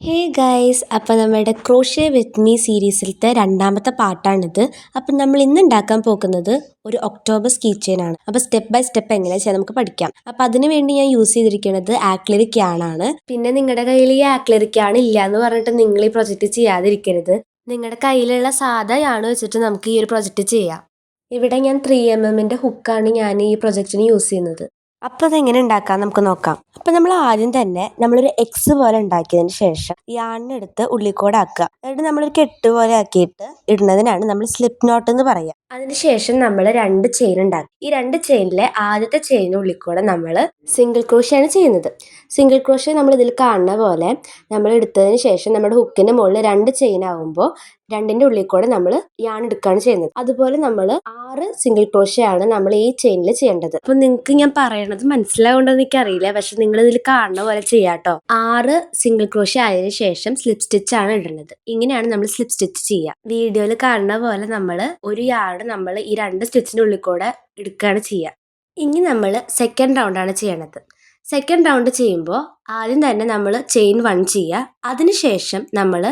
Hey guys, അപ്പോൾ നമ്മുടെ crochet with me സീരീസിലത്തെ രണ്ടാമത്തെ പാർട്ടാണിത്. അപ്പം നമ്മൾ ഇന്ന് ഉണ്ടാക്കാൻ പോകുന്നത് ഒരു ഒക്ടോബസ് കീ ചെയിൻ ആണ്. അപ്പോൾ സ്റ്റെപ്പ് ബൈ സ്റ്റെപ്പ് എങ്ങനെ ചെയ്യാൻ നമുക്ക് പഠിക്കാം. അപ്പോൾ അതിന് വേണ്ടി ഞാൻ യൂസ് ചെയ്തിരിക്കുന്നത് ആക്രിലിക് യാണാണ്. പിന്നെ നിങ്ങളുടെ കയ്യിൽ ഈ ആക്രിലിക് യാൺ ഇല്ല എന്ന് പറഞ്ഞിട്ട് നിങ്ങൾ ഈ പ്രൊജക്റ്റ് ചെയ്യാതിരിക്കരുത്. നിങ്ങളുടെ കയ്യിലുള്ള സാധാ യാണ് വെച്ചിട്ട് നമുക്ക് ഈ ഒരു പ്രൊജക്റ്റ് ചെയ്യാം. ഇവിടെ ഞാൻ 3mm ഹുക്കാണ് ഞാൻ ഈ പ്രൊജക്റ്റിന് യൂസ് ചെയ്യുന്നത്. അപ്പോൾ അതെങ്ങനെ ഉണ്ടാക്കാം നമുക്ക് നോക്കാം. അപ്പോൾ നമ്മൾ ആദ്യം തന്നെ നമ്മളൊരു എക്സ് പോലെ ഉണ്ടാക്കിയതിന് ശേഷം യാണിനെടുത്ത് ഉള്ളിക്കോട് ആക്കുക. എന്നിട്ട് നമ്മളൊരു കെട്ട് പോലെ ആക്കിയിട്ട് ഇടുന്നതിനാണ് നമ്മൾ സ്ലിപ്പ് നോട്ട് എന്ന് പറയുക. അതിനുശേഷം നമ്മൾ 2 ചെയിൻ ഉണ്ടാക്കി. ഈ 2 ചെയിനിലെ ആദ്യത്തെ ചെയിൻ ഉള്ളിക്കൂടെ നമ്മൾ സിംഗിൾ ക്രോഷ്യാണ് ചെയ്യുന്നത്. സിംഗിൾ ക്രോഷ്യ നമ്മൾ ഇതിൽ കാണുന്ന പോലെ നമ്മൾ എടുത്തതിന് ശേഷം നമ്മുടെ ഹുക്കിന്റെ മുകളിൽ 2 ചെയിൻ ആകുമ്പോൾ 2ന്റെ ഉള്ളിൽ കൂടെ നമ്മൾ യാൺ എടുക്കുകയാണ് ചെയ്യുന്നത്. അതുപോലെ നമ്മൾ 6 സിംഗിൾ ക്രോഷ്യ ആണ് നമ്മൾ ഈ ചെയിനിൽ ചെയ്യേണ്ടത്. അപ്പൊ നിങ്ങൾക്ക് ഞാൻ പറയണത് മനസ്സിലാവുണ്ടോ എന്ന് എനിക്കറിയില്ല, പക്ഷെ നിങ്ങൾ ഇതിൽ കാണുന്ന പോലെ ചെയ്യാട്ടോ. 6 സിംഗിൾ ക്രോഷ്യ ആയതിനു ശേഷം സ്ലിപ്പ് സ്റ്റിച്ച് ആണ് ഇടുന്നത്. ഇങ്ങനെയാണ് നമ്മൾ സ്ലിപ്പ് സ്റ്റിച്ച് ചെയ്യുക. വീഡിയോയിൽ കാണുന്ന പോലെ നമ്മൾ ഒരു യാൺ നമ്മൾ ഈ 2 സ്റ്റിച്ചിന്റെ ഉള്ളിൽ കൂടെ എടുക്കുകയാണ് ചെയ്യുക. ഇനി നമ്മൾ സെക്കൻഡ് റൗണ്ടാണ് ചെയ്യണത്. സെക്കൻഡ് റൗണ്ട് ചെയ്യുമ്പോൾ ആദ്യം തന്നെ നമ്മൾ ചെയിൻ 1 ചെയ്യുക. അതിനുശേഷം നമ്മൾ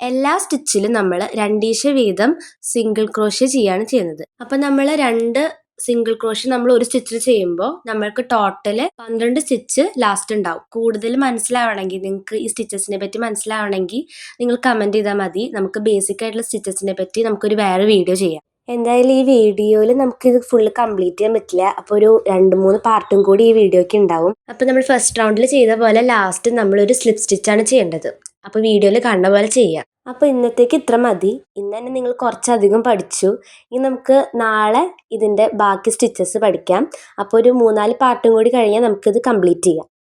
എല്ലാ സ്റ്റിച്ചിലും നമ്മൾ 2 വീതം സിംഗിൾ ക്രോഷ്യ ചെയ്യാണ് ചെയ്യുന്നത്. അപ്പം നമ്മൾ 2 സിംഗിൾ ക്രോഷ്യ നമ്മൾ ഒരു സ്റ്റിച്ചിൽ ചെയ്യുമ്പോൾ നമ്മൾക്ക് ടോട്ടല് 12 സ്റ്റിച്ച് ലാസ്റ്റ് ഉണ്ടാവും. കൂടുതൽ മനസ്സിലാവണമെങ്കിൽ, നിങ്ങൾക്ക് ഈ സ്റ്റിച്ചസിനെ പറ്റി മനസ്സിലാവണമെങ്കിൽ നിങ്ങൾ കമൻറ്റ് ചെയ്താൽ മതി. നമുക്ക് ബേസിക് ആയിട്ടുള്ള സ്റ്റിച്ചസിനെ പറ്റി നമുക്കൊരു വേറെ വീഡിയോ ചെയ്യാം. എന്തായാലും ഈ വീഡിയോയിൽ നമുക്കിത് ഫുള്ള് കംപ്ലീറ്റ് ചെയ്യാൻ പറ്റില്ല. അപ്പോൾ ഒരു 2-3 പാർട്ടും കൂടി ഈ വീഡിയോയ്ക്ക് ഉണ്ടാവും. അപ്പോൾ നമ്മൾ ഫസ്റ്റ് റൗണ്ടിൽ ചെയ്ത പോലെ ലാസ്റ്റ് നമ്മളൊരു സ്ലിപ്പ് സ്റ്റിച്ചാണ് ചെയ്യേണ്ടത്. അപ്പോൾ വീഡിയോയിൽ കാണുന്ന പോലെ ചെയ്യാം. അപ്പോൾ ഇന്നത്തേക്ക് ഇത്ര മതി. ഇന്ന് തന്നെ നിങ്ങൾ കുറച്ചധികം പഠിച്ചു. ഇനി നമുക്ക് നാളെ ഇതിൻ്റെ ബാക്കി സ്റ്റിച്ചസ് പഠിക്കാം. അപ്പോൾ ഒരു 3-4 പാർട്ടും കൂടി കഴിഞ്ഞാൽ നമുക്കിത് കംപ്ലീറ്റ് ചെയ്യാം.